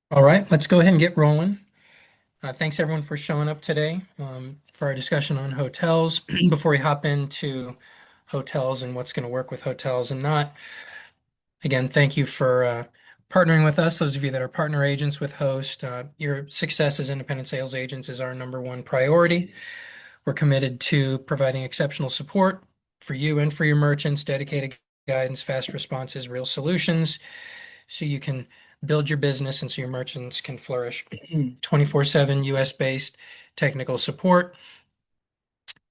All right, let's go ahead and get rolling. Thanks everyone for showing up today for our discussion on hotels. Before we hop into hotels and what's going to work with hotels and not, again, thank you for partnering with us. Those of you that are partner agents with Host, your success as independent sales agents is our number one priority. We're committed to providing exceptional support for you and for your merchants, dedicated guidance, fast responses, real solutions, so you can build your business and so your merchants can flourish. 24/7 US based technical support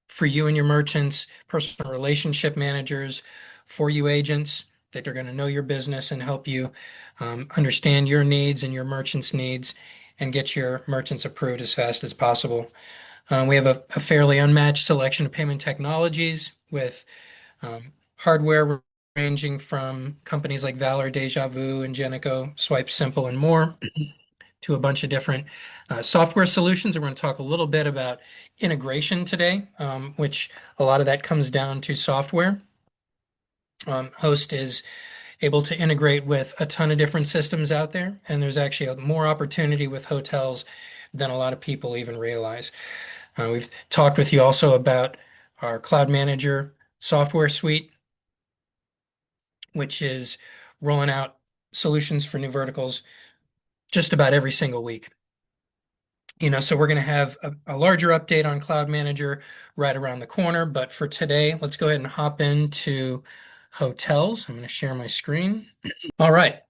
for you and your merchants, personal relationship managers for you agents that are going to know your business and help you understand your needs and your merchants' needs and get your merchants approved as fast as possible. We have a fairly unmatched selection of payment technologies with hardware ranging from companies like Valor, Deja Vu, Ingenico, Swipe Simple, and more, to a bunch of different software solutions. We're going to talk a little bit about integration today, which a lot of that comes down to software. Host is able to integrate with a ton of different systems out there, and there's actually more opportunity with hotels than a lot of people even realize. We've talked with you also about our Cloud Manager software suite, which is rolling out solutions for new verticals just about every single week. So we're going to have a larger update on Cloud Manager right around the corner. But for today, let's go ahead and hop into hotels. I'm going to share my screen. All right.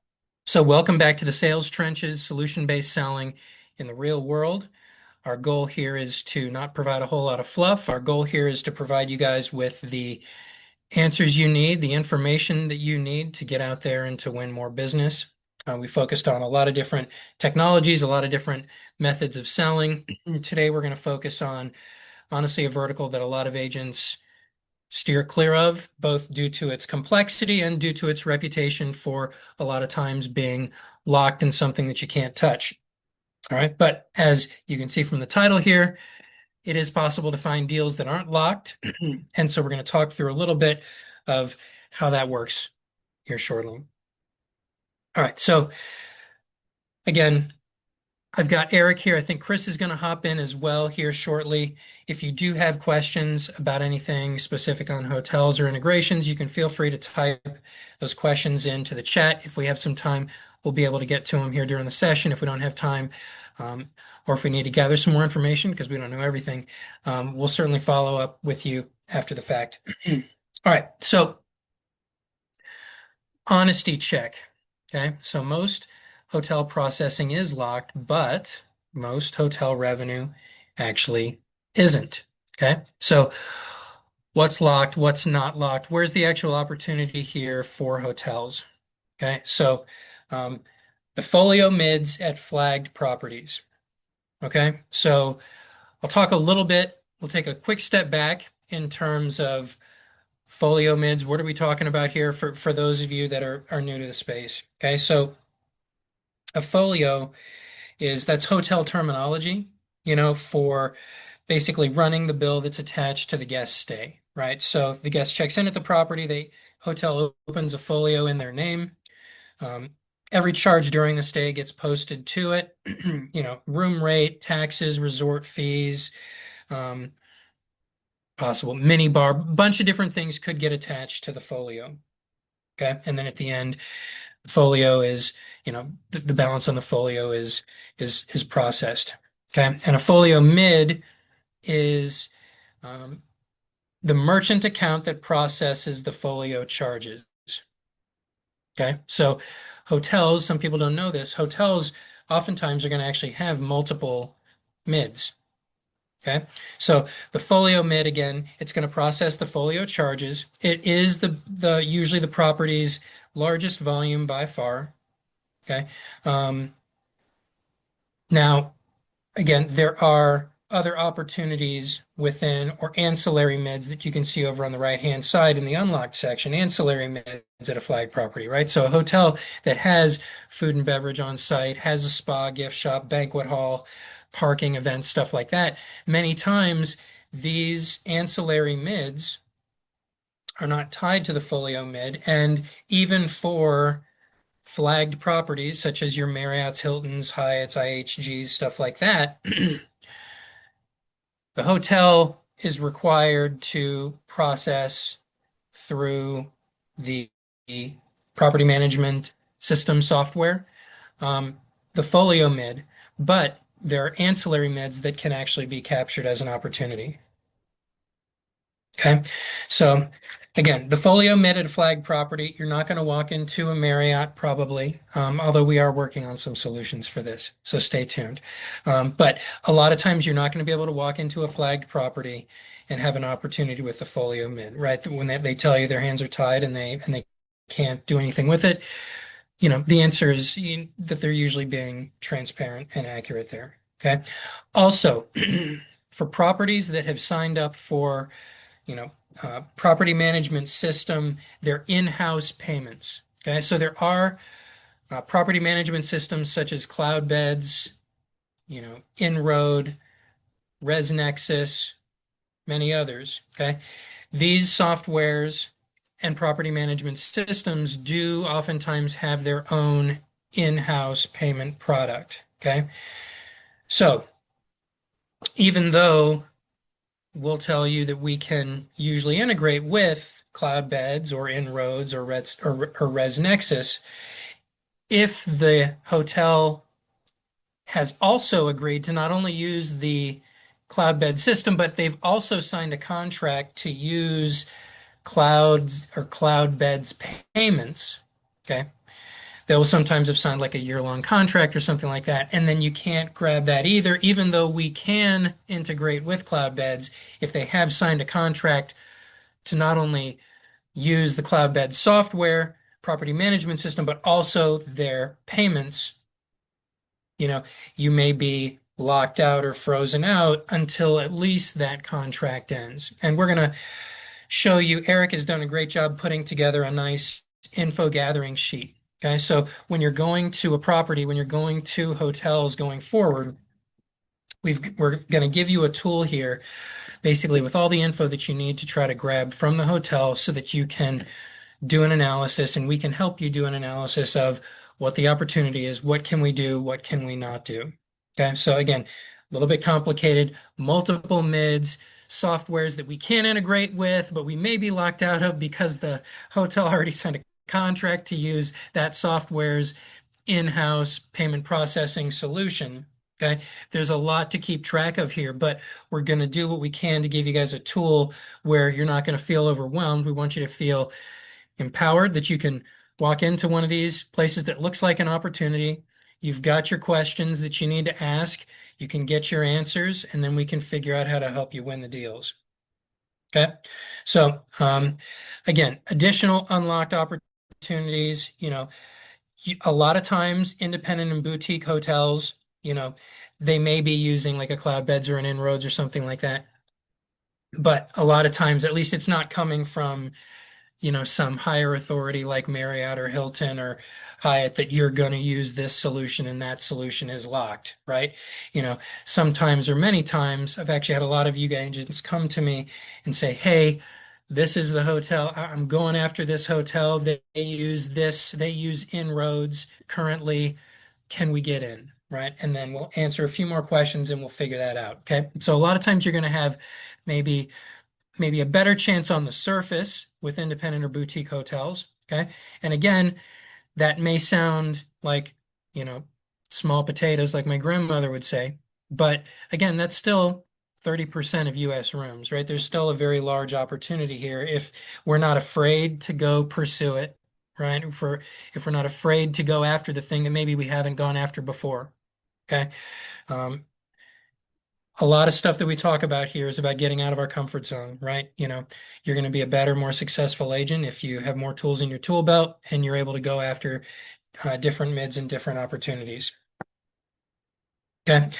So welcome back to the sales trenches, solution-based selling in the real world. Our goal here is to not provide a whole lot of fluff. Our goal here is to provide you guys with the answers you need, the information that you need to get out there and to win more business. We focused on a lot of different technologies, a lot of different methods of selling. Today, we're going to focus on, honestly, a vertical that a lot of agents steer clear of, both due to its complexity and due to its reputation for a lot of times being locked in something that you can't touch. All right. But as you can see from the title here, it is possible to find deals that aren't locked. And so we're going to talk through a little bit of how that works here shortly. All right. So again, I've got Eric here. I think Chris is going to hop in as well here shortly. If you do have questions about anything specific on hotels or integrations, you can feel free to type those questions into the chat. If we have some time, we'll be able to get to them here during the session. If we don't have time, or if we need to gather some more information because we don't know everything, we'll certainly follow up with you after the fact. All right. So honesty check. Okay. So most hotel processing is locked, but most hotel revenue actually isn't. Okay. So what's locked? What's not locked? Where's the actual opportunity here for hotels? Okay. So the folio mids at flagged properties. Okay. So I'll talk a little bit. We'll take a quick step back in terms of folio mids. What are we talking about here for those of you that are new to the space? Okay, so a folio that's hotel terminology, for basically running the bill that's attached to the guest stay, right? So the guest checks in at the property, the hotel opens a folio in their name. Every charge during the stay gets posted to it, room rate, taxes, resort fees, um, possible mini bar, bunch of different things could get attached to the folio. Okay. And then at the end, the folio is, the balance on the folio is processed. Okay. And a folio mid is the merchant account that processes the folio charges. Okay. So hotels, some people don't know this, hotels oftentimes are going to actually have multiple mids. Okay, so the folio mid again, it's going to process the folio charges. It is the usually the property's largest volume by far. Okay, now again, there are other opportunities within or ancillary mids that you can see over on the right-hand side in the unlocked section. Ancillary mids at a flag property, right? So a hotel that has food and beverage on site, has a spa, gift shop, banquet hall, parking, events, stuff like that. Many times these ancillary mids are not tied to the folio mid, and even for flagged properties such as your Marriott's, Hilton's, Hyatt's, IHG's, stuff like that, the hotel is required to process through the property management system software, um, the folio mid, but there are ancillary mids that can actually be captured as an opportunity. Okay. So again, the folio mid at a flag property, you're not going to walk into a Marriott probably, although we are working on some solutions for this. So stay tuned. But a lot of times you're not going to be able to walk into a flagged property and have an opportunity with the folio mid, right? When they tell you their hands are tied and they can't do anything with it, the answer is that they're usually being transparent and accurate there. Okay. Also, for properties that have signed up for property management system, their in-house payments. Okay, so there are property management systems such as Cloudbeds, InRoad, ResNexus, many others. Okay, these softwares and property management systems do oftentimes have their own in-house payment product. Okay, so even though we'll tell you that we can usually integrate with Cloudbeds or InRoads or ResNexus if the hotel has also agreed to not only use the Cloudbed system, but they've also signed a contract to use Clouds or Cloudbed's payments. Okay. They will sometimes have signed like a year-long contract or something like that, and then you can't grab that either, even though we can integrate with Cloudbeds if they have signed a contract to not only use the Cloudbed software, property management system, but also their payments. You know, you may be locked out or frozen out until at least that contract ends. And we're going to show you, Eric has done a great job putting together a nice info gathering sheet. Okay, so when you're going to a property, when you're going to hotels going forward, we're going to give you a tool here, basically with all the info that you need to try to grab from the hotel so that you can do an analysis and we can help you do an analysis of what the opportunity is, what can we do, what can we not do. Okay, so again, a little bit complicated, multiple mids, softwares that we can integrate with, but we may be locked out of because the hotel already signed a contract to use that software's in-house payment processing solution. Okay, there's a lot to keep track of here, but we're going to do what we can to give you guys a tool where you're not going to feel overwhelmed. We want you to feel empowered that you can walk into one of these places that looks like an opportunity. You've got your questions that you need to ask. You can get your answers, and then we can figure out how to help you win the deals. Okay. So, again, additional unlocked opportunities, a lot of times independent and boutique hotels, they may be using like a Cloudbeds or an InRoads or something like that. But a lot of times, at least it's not coming from some higher authority like Marriott or Hilton or Hyatt that you're going to use this solution and that solution is locked, right? Sometimes or many times I've actually had a lot of you agents come to me and say, hey, this is the hotel. I'm going after this hotel. They use this, they use InRoads currently. Can we get in? Right. And then we'll answer a few more questions and we'll figure that out. Okay. So a lot of times you're going to have maybe maybe a better chance on the surface with independent or boutique hotels. Okay. And again, that may sound like, you know, small potatoes, like my grandmother would say. But again, that's still 30% of US rooms, right? There's still a very large opportunity here if we're not afraid to go pursue it, right? If we're not afraid to go after the thing that maybe we haven't gone after before. Okay. Um, a lot of stuff that we talk about here is about getting out of our comfort zone, right? You're going to be a better, more successful agent if you have more tools in your tool belt and you're able to go after different mids and different opportunities. Okay.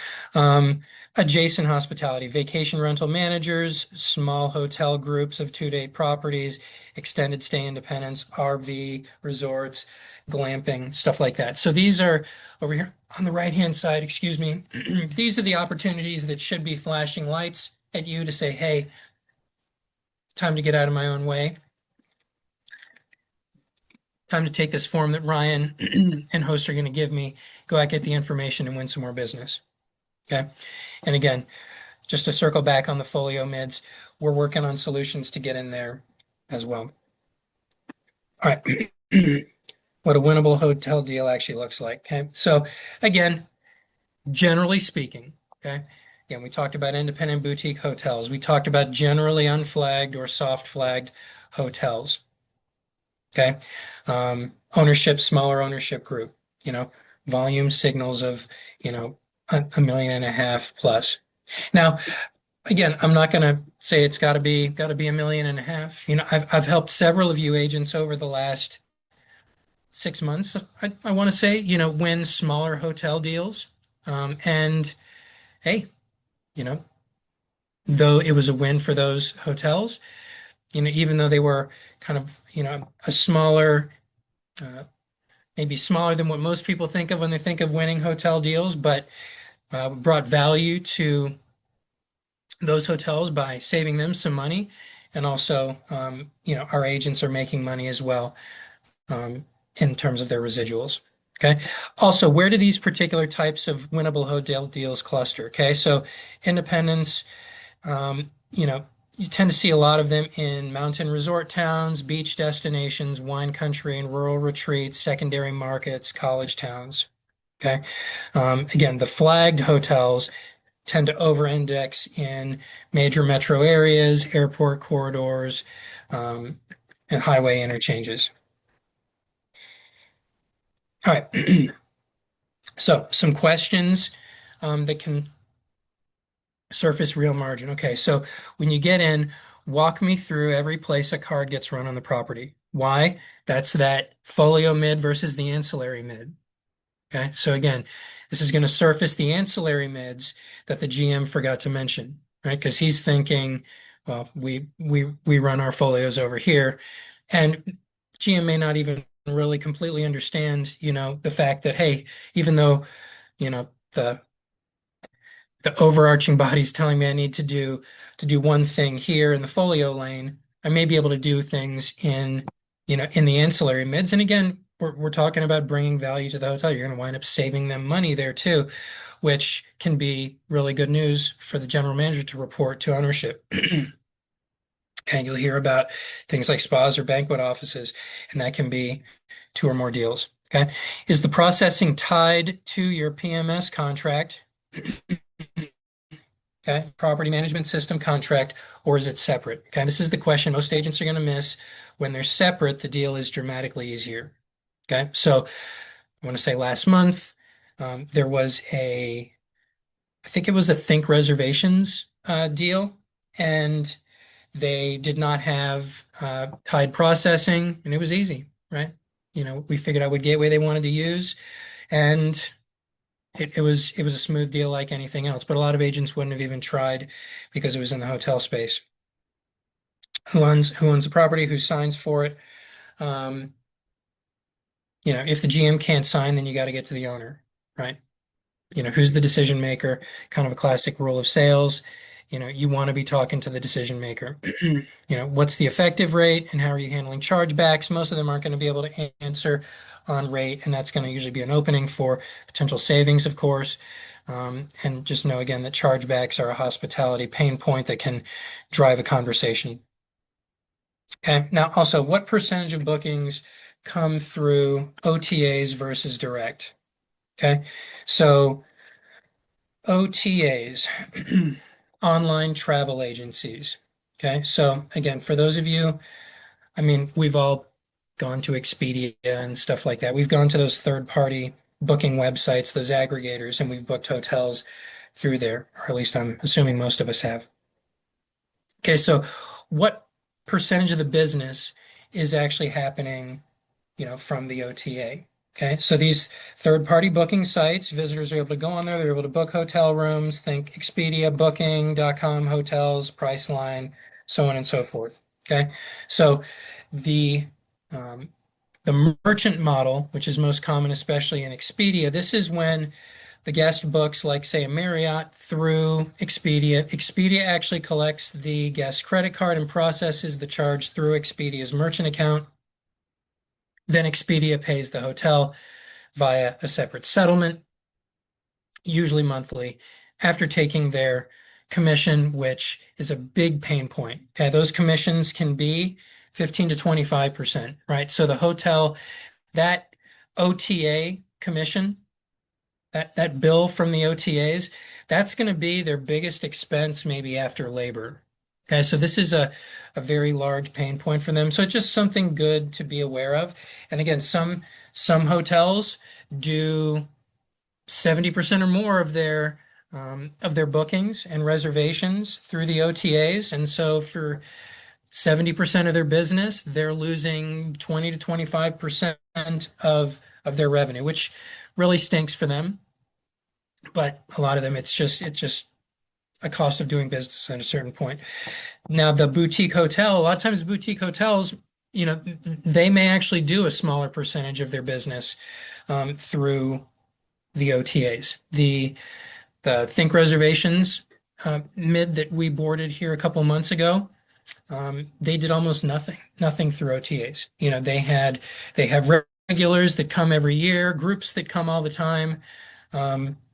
Adjacent hospitality, vacation rental managers, small hotel groups of 2 to 8 properties, extended stay independents, RV resorts, glamping, stuff like that. So these are over here on the right-hand side, excuse me. These are the opportunities that should be flashing lights at you to say, hey, time to get out of my own way. time to take this form that Ryan and host are going to give me, go out, get the information, and win some more business. Okay. And again, just to circle back on the folio mids, we're working on solutions to get in there as well. All right. What a winnable hotel deal actually looks like. Okay. So again, generally speaking, okay. Again, we talked about independent boutique hotels. We talked about generally unflagged or soft flagged hotels. Okay. Ownership, smaller ownership group, you know, volume signals of, a million and a half plus. Now, again, I'm not going to say it's got to be a million and a half. I've helped several of you agents over the last 6 months. I want to say, win smaller hotel deals. And hey, you know, though it was a win for those hotels, even though they were kind of, a smaller, uh, maybe smaller than what most people think of when they think of winning hotel deals, but brought value to those hotels by saving them some money. And also, our agents are making money as well, in terms of their residuals. Okay. Also, where do these particular types of winnable hotel deals cluster? Okay. So independents, you tend to see a lot of them in mountain resort towns, beach destinations, wine country and rural retreats, secondary markets, college towns. Okay. Again, the flagged hotels tend to over-index in major metro areas, airport corridors, um, and highway interchanges. All right. So some questions that can surface real margin. Okay, so when you get in, walk me through every place a card gets run on the property. Why? That's that folio mid versus the ancillary mid. Okay, so again, this is going to surface the ancillary mids that the GM forgot to mention, right? Because he's thinking, well, we run our folios over here, and GM may not even really completely understand, the fact that, hey, even though, the overarching body's telling me I need to do one thing here in the folio lane, I may be able to do things in the ancillary mids. And again, we're talking about bringing value to the hotel. You're going to wind up saving them money there too, which can be really good news for the general manager to report to ownership. And you'll hear about things like spas or banquet offices, and that can be two or more deals. Okay. Is the processing tied to your PMS contract? Okay, property management system contract, or is it separate? Okay, this is the question most agents are going to miss. When they're separate, the deal is dramatically easier. Okay, so I want to say last month, there was I think it was a Think Reservations deal, and they did not have tied processing, and it was easy, right? We figured out what gateway they wanted to use, and it was a smooth deal like anything else, but a lot of agents wouldn't have even tried because it was in the hotel space. Who owns the property? Who signs for it? Um, if the GM can't sign, then you got to get to the owner, right? Who's the decision maker? Kind of a classic rule of sales. You want to be talking to the decision maker. What's the effective rate and how are you handling chargebacks? Most of them aren't going to be able to answer on rate, and that's going to usually be an opening for potential savings, of course. And just know again that chargebacks are a hospitality pain point that can drive a conversation. Okay. Now, also, what percentage of bookings come through OTAs versus direct? Okay. So OTAs, online travel agencies. Okay. So again, for those of you, I mean, we've all gone to Expedia and stuff like that. We've gone to those third-party booking websites, those aggregators, and we've booked hotels through there, or at least I'm assuming most of us have. Okay, so what percentage of the business is actually happening, from the OTA? Okay, so these third-party booking sites, visitors are able to go on there, they're able to book hotel rooms, think Expedia, Booking.com, hotels, Priceline, so on and so forth. Okay, so the um, the merchant model, which is most common, especially in Expedia, this is when the guest books, like say a Marriott through Expedia. Expedia actually collects the guest credit card and processes the charge through Expedia's merchant account. Then Expedia pays the hotel via a separate settlement, usually monthly, after taking their commission, which is a big pain point. Okay, those commissions can be 15 to 25%, right? So the hotel, that OTA commission, that bill from the OTAs, that's going to be their biggest expense maybe after labor. Okay, so this is a very large pain point for them. So it's just something good to be aware of. And again, some hotels do 70% or more of their bookings and reservations through the OTAs. And so for 70% of their business, they're losing 20 to 25% of their revenue, which really stinks for them. But a lot of them, it's just a cost of doing business at a certain point. Now, the boutique hotel, a lot of times boutique hotels, they may actually do a smaller percentage of their business through the OTAs. The Think Reservations mid that we boarded here a couple months ago, they did almost nothing through OTAs. They have regulars that come every year, groups that come all the time.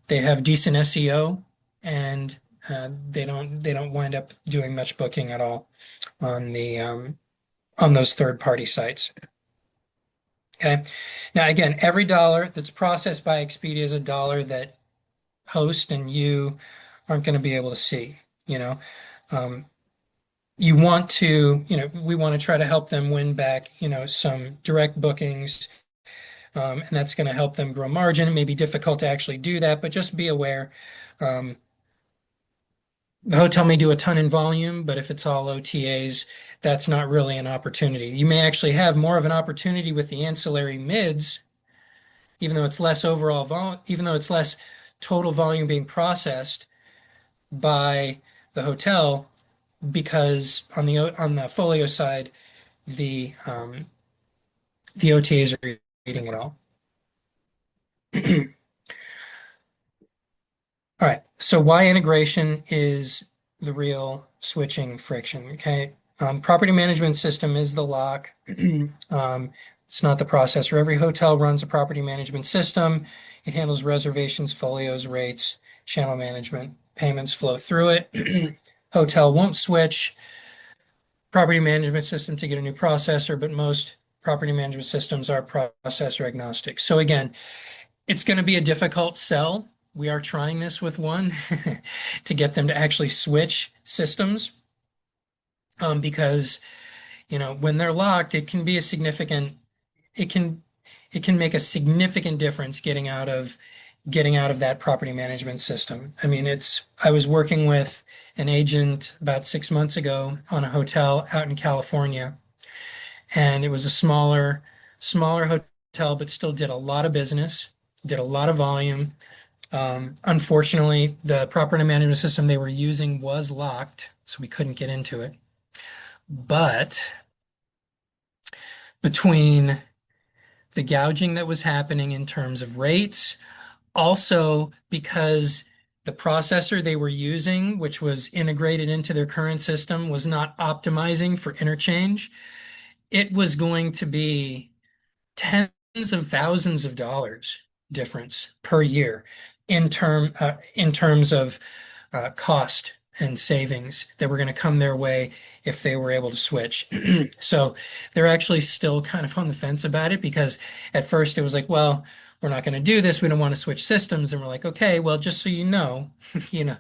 They have decent SEO, and they don't wind up doing much booking at all on the on those third party sites. Okay. Now again, every dollar that's processed by Expedia is a dollar that host and you aren't going to be able to see. You know, um, we want to try to help them win back, some direct bookings, and that's going to help them grow margin. It may be difficult to actually do that, but just be aware. Um, the hotel may do a ton in volume, but if it's all OTAs, that's not really an opportunity. You may actually have more of an opportunity with the ancillary mids, even though it's less total volume being processed by the hotel, because on the folio side, the the OTAs are eating it all. All right. So why integration is the real switching friction. Okay. Property management system is the lock. It's not the processor. Every hotel runs a property management system. It handles reservations, folios, rates, channel management, payments flow through it. Hotel won't switch property management system to get a new processor, but most property management systems are processor agnostic. So again, it's going to be a difficult sell. We are trying this with one to get them to actually switch systems, because when they're locked, it can it can make a significant difference getting out of that property management system. I mean, I was working with an agent about 6 months ago on a hotel out in California, and it was a smaller hotel, but still did a lot of business, did a lot of volume. Unfortunately, the property management system they were using was locked, so we couldn't get into it. But between the gouging that was happening in terms of rates, also because the processor they were using, which was integrated into their current system, was not optimizing for interchange, it was going to be tens of thousands of dollars difference per year in terms of cost and savings that were going to come their way if they were able to switch. So they're actually still kind of on the fence about it, because at first it was like, well, we're not going to do this. We don't want to switch systems. And we're like, okay, well, just so you know, you know,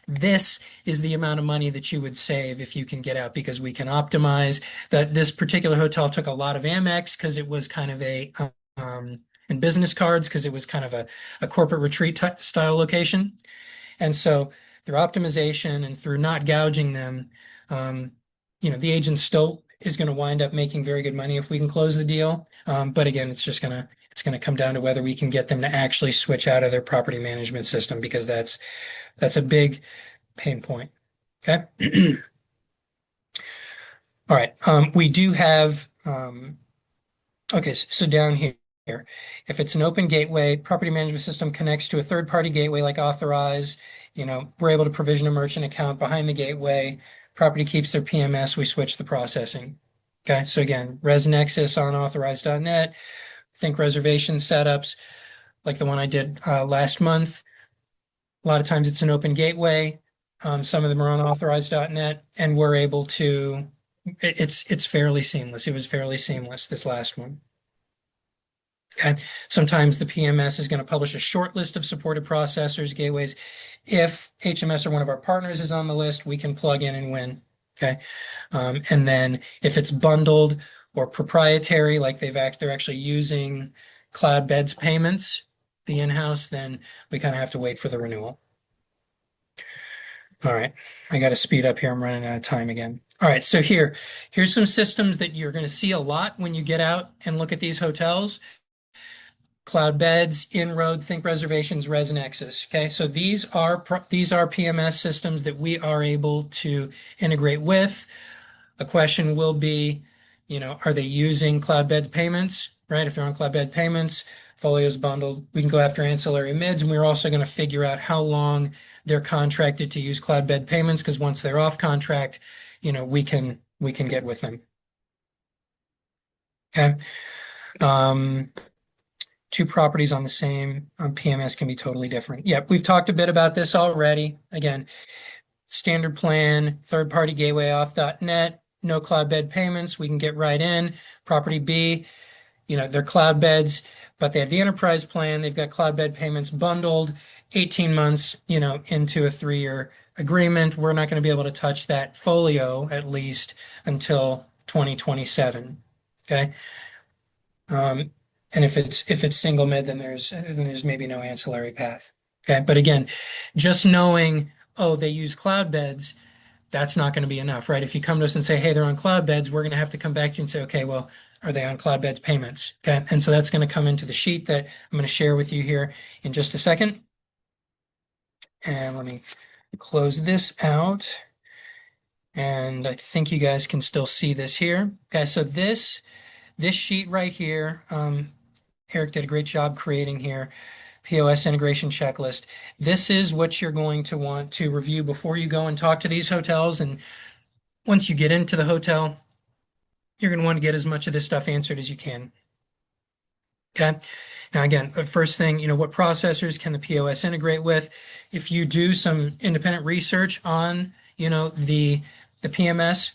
this is the amount of money that you would save if you can get out, because we can optimize that. This particular hotel took a lot of Amex because it was kind of and business cards because it was kind of a corporate retreat style location. And so through optimization and through not gouging them, um, the agent still is going to wind up making very good money if we can close the deal. But again, it's gonna come down to whether we can get them to actually switch out of their property management system, because that's a big pain point. Okay. All right. We do have okay, so down here, if it's an open gateway, property management system connects to a third-party gateway like Authorize, we're able to provision a merchant account behind the gateway. Property keeps their PMS, we switch the processing. Okay, so again, ResNexus on authorized.net, think reservation setups like the one I did last month. A lot of times it's an open gateway. Some of them are on authorized.net, and we're able to, it's fairly seamless. It was fairly seamless, this last one. Okay. Sometimes the PMS is going to publish a short list of supported processors, gateways. If HMS or one of our partners is on the list, we can plug in and win. Okay. And then if it's bundled or proprietary, like they're actually using Cloud Beds payments, the in-house, then we kind of have to wait for the renewal. All right. I got to speed up here. I'm running out of time again. All right. So here's some systems that you're going to see a lot when you get out and look at these hotels. Cloud Beds, Inroad, Think Reservations, ResNexus. Okay, so these are PMS systems that we are able to integrate with. A question will be, are they using Cloud Bed payments? Right? If they're on Cloud Bed payments, Folio's bundled. We can go after ancillary mids, and we're also going to figure out how long they're contracted to use Cloud Bed payments, because once they're off contract, we can get with them. Okay. Um, Two properties on the same PMS can be totally different. Yeah, we've talked a bit about this already. Again, standard plan, third-party gateway auth.net, no cloud bed payments. We can get right in. Property B, they're cloud beds, but they have the enterprise plan. They've got cloud bed payments bundled, 18 months, into a 3-year agreement. We're not going to be able to touch that folio at least until 2027. Okay. Um, and if it's single mid, then there's maybe no ancillary path. Okay, but again, just knowing, oh, they use cloud beds, that's not going to be enough, right? If you come to us and say, hey, they're on cloud beds, we're going to have to come back to you and say, okay, well, are they on cloud beds payments? Okay, and so that's going to come into the sheet that I'm going to share with you here in just a second. And let me close this out. And I think you guys can still see this here. Okay, so this sheet right here, Eric did a great job creating here. POS integration checklist. This is what you're going to want to review before you go and talk to these hotels. And once you get into the hotel, you're going to want to get as much of this stuff answered as you can. Okay. Now, again, first thing, what processors can the POS integrate with? If you do some independent research on, the PMS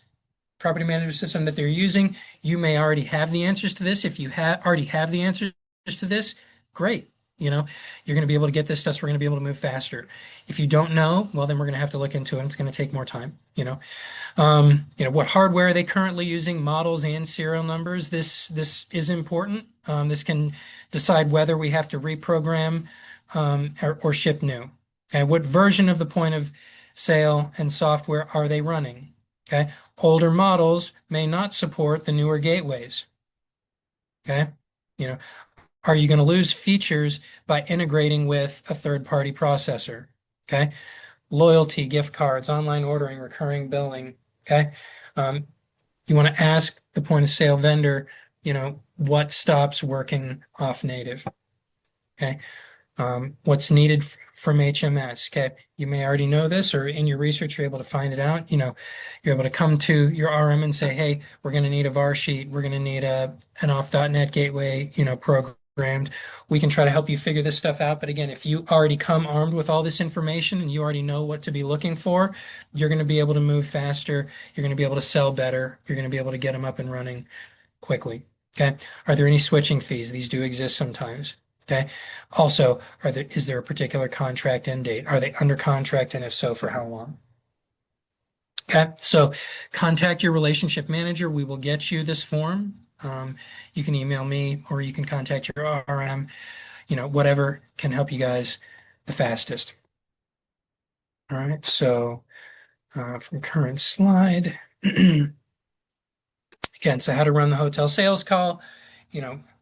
property management system that they're using, you may already have the answers to this. If you already have the answers to this, great. You're going to be able to get this stuff. So we're going to be able to move faster. If you don't know, well, then we're going to have to look into it. And it's going to take more time. What hardware are they currently using, models and serial numbers. This is important. This can decide whether we have to reprogram or ship new. And what version of the point of sale and software are they running? Okay. Older models may not support the newer gateways. Okay. Are you going to lose features by integrating with a third-party processor? Okay. Loyalty, gift cards, online ordering, recurring billing. Okay. You want to ask the point of sale vendor, what stops working off native. Okay. What's needed from HMS. Okay. You may already know this, or in your research, you're able to find it out. You're able to come to your RM and say, hey, we're going to need a VAR sheet. We're going to need an auth.net gateway, programmed. We can try to help you figure this stuff out. But again, if you already come armed with all this information and you already know what to be looking for, you're going to be able to move faster. You're going to be able to sell better. You're going to be able to get them up and running quickly. Okay. Are there any switching fees? These do exist sometimes. Okay. Also, is there a particular contract end date? Are they under contract, and if so, for how long? Okay. So contact your relationship manager. We will get you this form. You can email me or you can contact your RM, whatever can help you guys the fastest. All right. So from current slide. Again, so how to run the hotel sales call,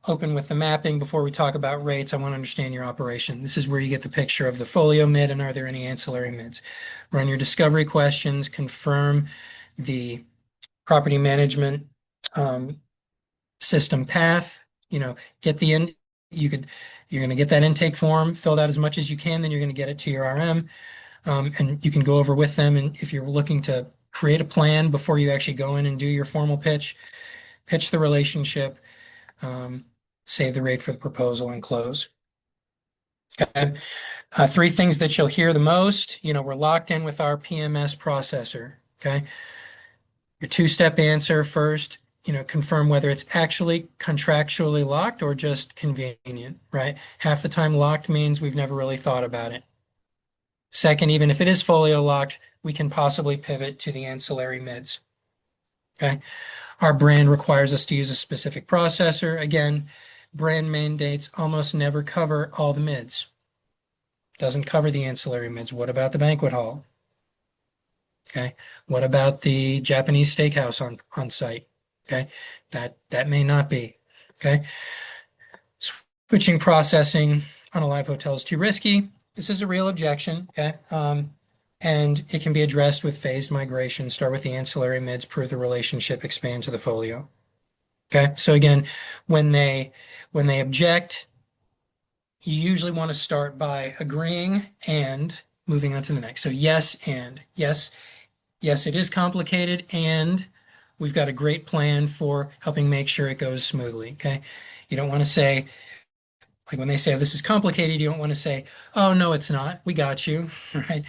open with the mapping. Before we talk about rates, I want to understand your operation. This is where you get the picture of the folio mid and are there any ancillary mids. Run your discovery questions, confirm the property management system path, get the in, you're going to get that intake form filled out as much as you can, then you're going to get it to your RM. And you can go over with them. And if you're looking to create a plan before you actually go in and do your formal pitch, pitch the relationship, um, save the rate for the proposal, and close. Okay. Three things that you'll hear the most, we're locked in with our PMS processor. Okay. Your two-step answer first, confirm whether it's actually contractually locked or just convenient, right? Half the time locked means we've never really thought about it. Second, even if it is folio locked, we can possibly pivot to the ancillary mids. Okay. Our brand requires us to use a specific processor. Again, brand mandates almost never cover all the mids. Doesn't cover the ancillary mids. What about the banquet hall? Okay. What about the Japanese steakhouse on site? Okay. That may not be. Okay. Switching processing on a live hotel is too risky. This is a real objection. Okay. And it can be addressed with phased migration. Start with the ancillary mids, prove the relationship, expand to the folio. Okay. So again, when they object, you usually want to start by agreeing and moving on to the next. So yes, and yes, yes, it is complicated, and we've got a great plan for helping make sure it goes smoothly. Okay. You don't want to say, like when they say this is complicated, you don't want to say, oh, no, it's not. We got you. Right.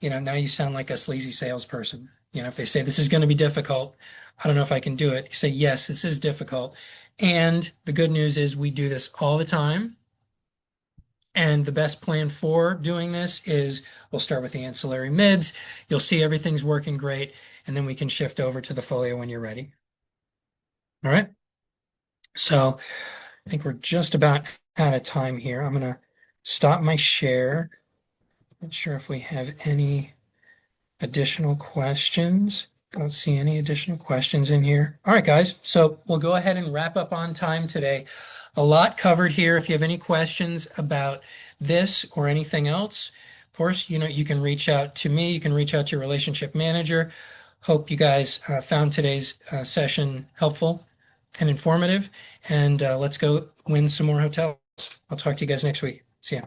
Now you sound like a sleazy salesperson. If they say this is going to be difficult, I don't know if I can do it. You say, yes, this is difficult. And the good news is we do this all the time. And the best plan for doing this is we'll start with the ancillary mids. You'll see everything's working great, and then we can shift over to the folio when you're ready. All right. So I think we're just about out of time here. I'm going to stop my share. Not sure if we have any additional questions. I don't see any additional questions in here. All right, guys. So we'll go ahead and wrap up on time today. A lot covered here. If you have any questions about this or anything else, of course, you can reach out to me. You can reach out to your relationship manager. Hope you guys found today's session helpful and informative. And let's go win some more hotels. I'll talk to you guys next week. See ya.